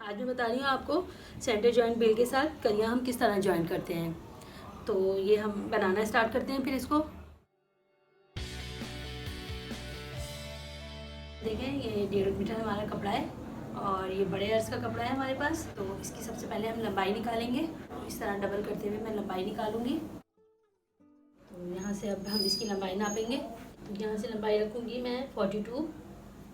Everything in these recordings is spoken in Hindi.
आज मैं बता रही हूँ आपको सेंटर जॉइंट बेल के साथ कलियाँ हम किस तरह जॉइन करते हैं। तो ये हम बनाना स्टार्ट करते हैं। फिर इसको देखें, ये 1.5 मीटर हमारा कपड़ा है और ये बड़े अर्ज का कपड़ा है हमारे पास। तो इसकी सबसे पहले हम लंबाई निकालेंगे। तो इस तरह डबल करते हुए मैं लंबाई निकालूंगी। तो यहाँ से अब हम इसकी लंबाई नापेंगे। तो यहाँ से लंबाई रखूँगी मैं 42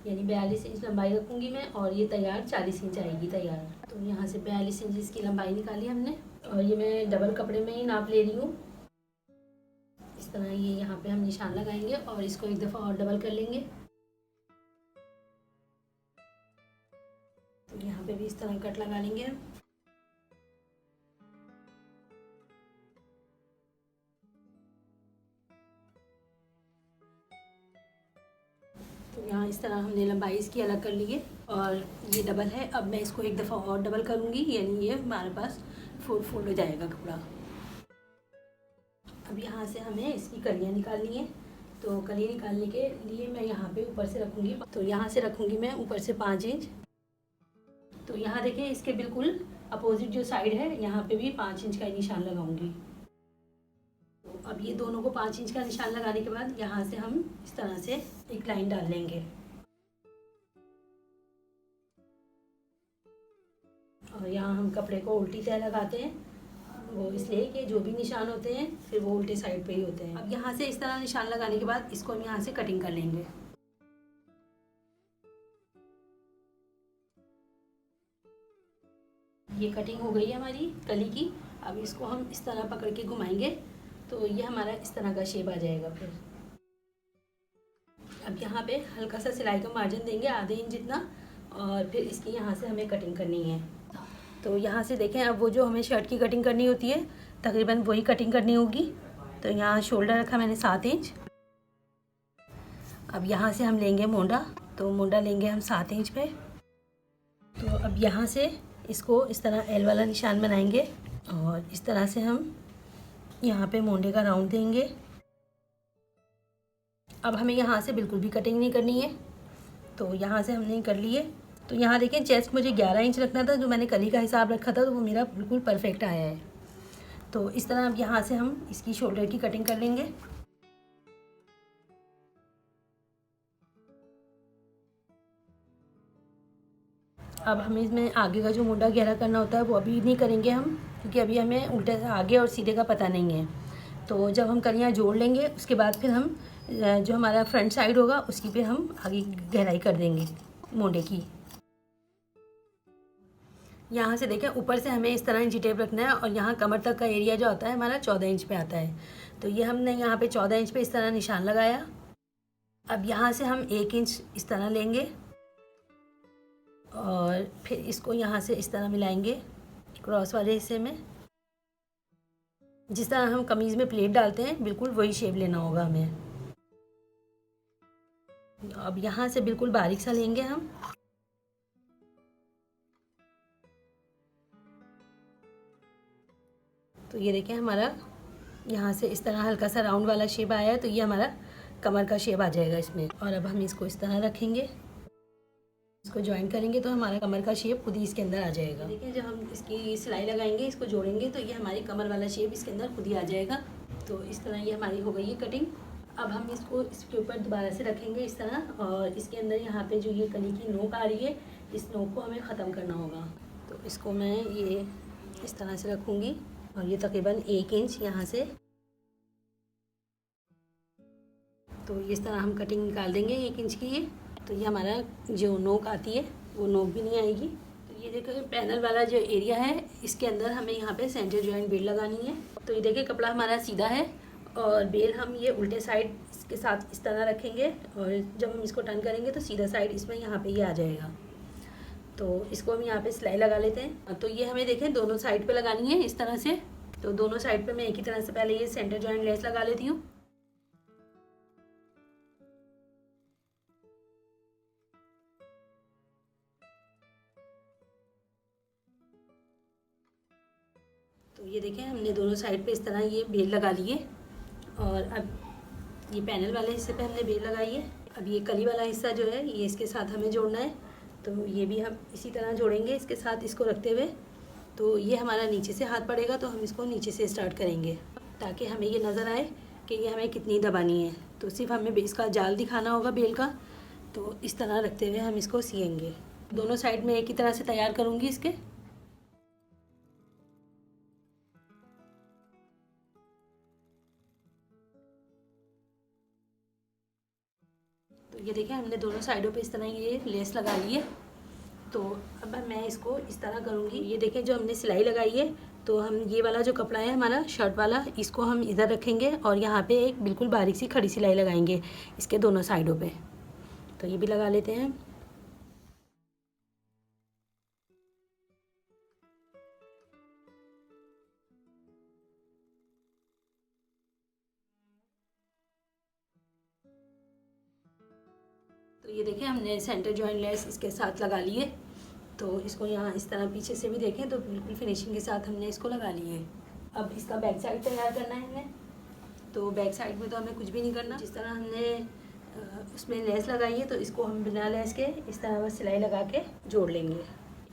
यानी 42 इंच लंबाई रखूँगी मैं, और ये तैयार 40 इंच आएगी तैयार। तो यहाँ से 42 इंच इसकी लंबाई निकाली हमने, और ये मैं डबल कपड़े में ही नाप ले रही हूँ। इस तरह ये यहाँ पे हम निशान लगाएंगे और इसको एक दफ़ा और डबल कर लेंगे। तो यहाँ पे भी इस तरह कट लगा लेंगे हम। तो यहाँ इस तरह हमने लंबाई इसकी अलग कर ली है और ये डबल है। अब मैं इसको एक दफ़ा और डबल करूँगी, यानी ये हमारे पास फोल्ड हो जाएगा कपड़ा। अब यहाँ से हमें इसकी कलियाँ निकालनी है। तो कली निकालने के लिए मैं यहाँ पे ऊपर से रखूँगी। तो यहाँ से रखूँगी मैं ऊपर से 5 इंच। तो यहाँ देखें, इसके बिल्कुल अपोजिट जो साइड है यहाँ पे भी 5 इंच का निशान लगाऊंगी। तो अब ये दोनों को 5 इंच का निशान लगाने के बाद यहाँ से हम इस तरह से एक लाइन डाल लेंगे। और यहाँ हम कपड़े को उल्टी तह लगाते हैं, वो इसलिए कि जो भी निशान होते हैं फिर वो उल्टे साइड पे ही होते हैं। अब यहाँ से इस तरह निशान लगाने के बाद इसको हम यहाँ से कटिंग कर लेंगे। ये कटिंग हो गई है हमारी कली की। अब इसको हम इस तरह पकड़ के घुमाएंगे तो ये हमारा इस तरह का शेप आ जाएगा। फिर अब यहाँ पे हल्का सा सिलाई का मार्जिन देंगे, आधे इंच जितना, और फिर इसकी यहाँ से हमें कटिंग करनी है। तो यहाँ से देखें, अब वो जो हमें शर्ट की कटिंग करनी होती है तकरीबन वही कटिंग करनी होगी। तो यहाँ शोल्डर रखा मैंने 7 इंच। अब यहाँ से हम लेंगे मोंडा। तो मोंडा लेंगे हम 7 इंच पे। तो अब यहाँ से इसको इस तरह एल वाला निशान बनाएंगे और इस तरह से हम यहाँ पे मोंडे का राउंड देंगे। अब हमें यहाँ से बिल्कुल भी कटिंग नहीं करनी है। तो यहाँ से हमने कर ली है। तो यहाँ देखें, चेस्ट मुझे 11 इंच रखना था, जो मैंने कली का हिसाब रखा था, तो वो मेरा बिल्कुल परफेक्ट आया है। तो इस तरह अब यहाँ से हम इसकी शोल्डर की कटिंग कर लेंगे। अब हमें इसमें आगे का जो मोंडा गहरा करना होता है वो अभी नहीं करेंगे हम, क्योंकि अभी हमें उल्टे आगे और सीधे का पता नहीं है। तो जब हम कलियाँ जोड़ लेंगे उसके बाद फिर हम जो हमारा फ्रंट साइड होगा उसकी पे हम आगे गहराई कर देंगे मोंडे की। यहाँ से देखें, ऊपर से हमें इस तरह इंची टेप रखना है और यहाँ कमर तक का एरिया जो आता है हमारा 14 इंच पे आता है। तो ये हमने यहाँ पे 14 इंच पे इस तरह निशान लगाया। अब यहाँ से हम 1 इंच इस तरह लेंगे और फिर इसको यहाँ से इस तरह मिलाएंगे क्रॉस वाले हिस्से में। जिस तरह हम कमीज़ में प्लेट डालते हैं बिल्कुल वही शेप लेना होगा हमें। अब यहाँ से बिल्कुल बारीक सा लेंगे हम। तो ये देखें, हमारा यहाँ से इस तरह हल्का सा राउंड वाला शेप आया है। तो ये हमारा कमर का शेप आ जाएगा इसमें। और अब हम इसको इस तरह रखेंगे, इसको ज्वाइन करेंगे तो हमारा कमर का शेप खुद ही इसके अंदर आ जाएगा। देखिए, जब हम इसकी सिलाई लगाएंगे, इसको जोड़ेंगे, तो ये हमारी कमर वाला शेप इसके अंदर खुद ही आ जाएगा। तो इस तरह ये हमारी हो गई है कटिंग। अब हम इसको इसके ऊपर दोबारा से रखेंगे इस तरह, और इसके अंदर यहाँ पे जो ये कली की नोक आ रही है, इस नोक को हमें ख़त्म करना होगा। तो इसको मैं ये इस तरह से रखूँगी और ये तकरीबन 1 इंच यहाँ से। तो इस तरह हम कटिंग निकाल देंगे 1 इंच की ये। तो ये हमारा जो नोक आती है वो नोक भी नहीं आएगी। तो ये देखो, पैनल वाला जो एरिया है इसके अंदर हमें यहाँ पे सेंटर जॉइंट बेल लगानी है। तो ये देखिए, कपड़ा हमारा सीधा है और बेल हम ये उल्टे साइड के साथ इस तरह रखेंगे, और जब हम इसको टर्न करेंगे तो सीधा साइड इसमें यहाँ पे ये आ जाएगा। तो इसको हम यहाँ पे सिलाई लगा लेते हैं। तो ये हमें देखें दोनों साइड पे लगानी है इस तरह से। तो दोनों साइड पे मैं एक ही तरह से पहले ये सेंटर जॉइंट लेस लगा लेती हूँ। तो ये देखें, हमने दोनों साइड पे इस तरह ये बेल लगा ली है। और अब ये पैनल वाले हिस्से पे हमने बेल लगाई है। अब ये कली वाला हिस्सा जो है ये इसके साथ हमें जोड़ना है। तो ये भी हम इसी तरह जोड़ेंगे इसके साथ इसको रखते हुए। तो ये हमारा नीचे से हाथ पड़ेगा, तो हम इसको नीचे से स्टार्ट करेंगे ताकि हमें ये नज़र आए कि ये हमें कितनी दबानी है। तो सिर्फ हमें इसका जाल दिखाना होगा बेल का। तो इस तरह रखते हुए हम इसको सिएंगे। दोनों साइड में एक ही तरह से तैयार करूँगी इसके। तो ये देखिए हमने दोनों साइडों पे इस तरह ये लेस लगा ली है। तो अब मैं इसको इस तरह करूँगी। ये देखें जो हमने सिलाई लगाई है, तो हम ये वाला जो कपड़ा है हमारा शर्ट वाला, इसको हम इधर रखेंगे और यहाँ पे एक बिल्कुल बारीक सी खड़ी सिलाई लगाएंगे इसके दोनों साइडों पे। तो ये भी लगा लेते हैं। तो ये देखें हमने सेंटर जॉइंट लेस इसके साथ लगा ली है। तो इसको यहाँ इस तरह पीछे से भी देखें तो बिल्कुल फिनिशिंग के साथ हमने इसको लगा ली है। अब इसका बैक साइड तैयार करना है हमें। तो बैक साइड में तो हमें कुछ भी नहीं करना। जिस तरह हमने उसमें लेस लगाई है, तो इसको हम बिना लेस के इस तरह बस सिलाई लगा के जोड़ लेंगे।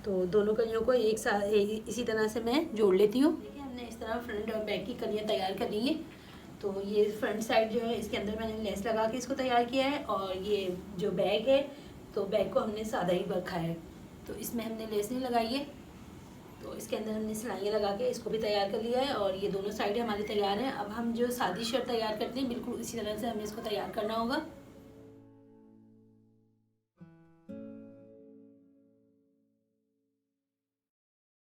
तो दोनों कलियों को एक साथ इसी तरह से मैं जोड़ लेती हूँ। देखिए हमने इस तरह फ्रंट और बैक की कलियाँ तैयार कर ली है। तो ये फ्रंट साइड जो है इसके अंदर मैंने लेस लगा के इसको तैयार किया है, और ये जो बैक है तो बैक को हमने सादा ही रखा है। तो इसमें हमने लेस नहीं लगाई है। तो इसके अंदर हमने सिलाइयाँ लगा के इसको भी तैयार कर लिया है, और ये दोनों साइड हमारी तैयार हैं। अब हम जो सादी शर्ट तैयार करते हैं बिल्कुल इसी तरह से हमें इसको तैयार करना होगा।